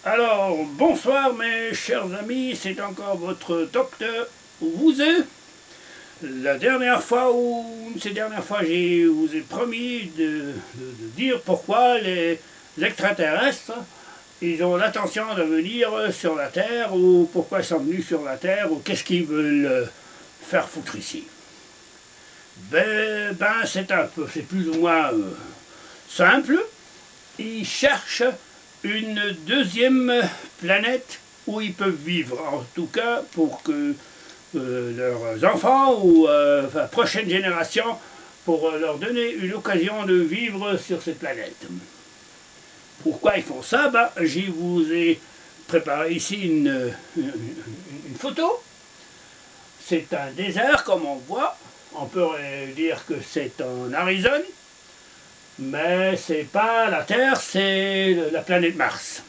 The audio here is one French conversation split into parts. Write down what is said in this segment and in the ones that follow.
Alors, bonsoir mes chers amis, c'est encore votre docteur Wouzeux. Ces dernières fois, je vous ai promis de dire pourquoi les extraterrestres, ils ont l'intention de venir sur la Terre, ou pourquoi ils sont venus sur la Terre, ou qu'est-ce qu'ils veulent faire foutre ici. C'est plus ou moins simple. Ils cherchent une deuxième planète où ils peuvent vivre, en tout cas pour que leurs enfants ou la prochaine génération, pour leur donner une occasion de vivre sur cette planète. Pourquoi ils font ça? Je vous ai préparé ici une photo. C'est un désert comme on voit. On peut dire que c'est en Arizona. Mais c'est pas la Terre, c'est la planète Mars.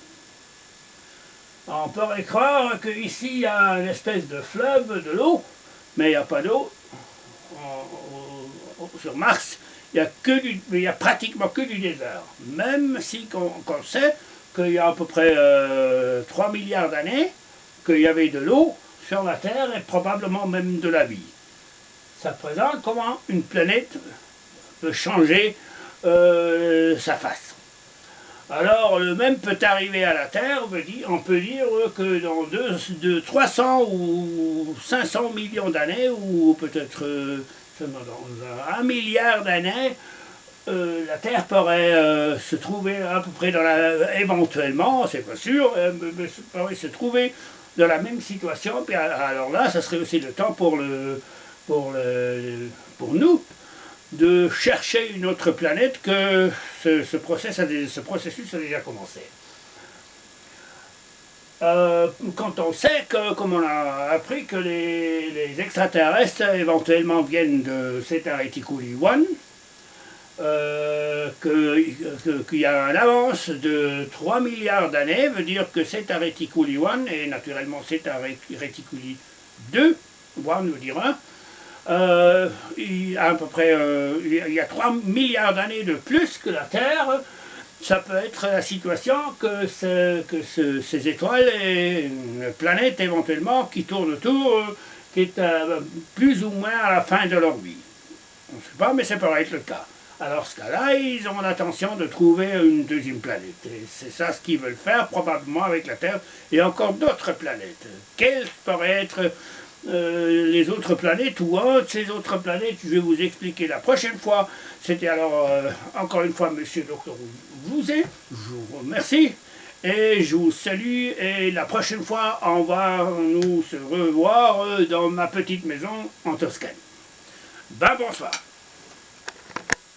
On pourrait croire qu'ici il y a une espèce de fleuve, de l'eau, mais il n'y a pas d'eau. Sur Mars, il n'y a pratiquement que du désert. Même si on sait qu'il y a à peu près 3 milliards d'années qu'il y avait de l'eau sur la Terre et probablement même de la vie. Ça présente comment une planète peut changer sa face. Alors le même peut arriver à la Terre. On peut dire que dans 300 ou 500 millions d'années, ou peut-être dans 1 milliard d'années, la Terre pourrait se trouver à peu près éventuellement, c'est pas sûr, pourrait se trouver dans la même situation. Puis alors là, ça serait aussi le temps pour nous de chercher une autre planète, que ce processus a déjà commencé. Quand on sait comme on a appris que les extraterrestres éventuellement viennent de Zeta Reticuli 1, qu'il y a une avance de 3 milliards d'années, veut dire que Zeta Reticuli 1 et naturellement Zeta Reticuli 2, 1 veut dire 1, il y a à peu près il y a 3 milliards d'années de plus que la Terre. Ça peut être la situation que ces étoiles et une planète éventuellement qui tourne autour, qui est plus ou moins à la fin de leur vie. On ne sait pas, mais ça pourrait être le cas. Alors, ce cas-là, ils ont l'intention de trouver une deuxième planète. Et c'est ça ce qu'ils veulent faire, probablement avec la Terre et encore d'autres planètes. Quelles pourraient être les autres planètes ou autres ces autres planètes? Je vais vous expliquer la prochaine fois. C'était alors encore une fois Monsieur Dr Wouzeux. Je vous remercie et je vous salue, et la prochaine fois on va nous se revoir dans ma petite maison en Toscane. Bonsoir.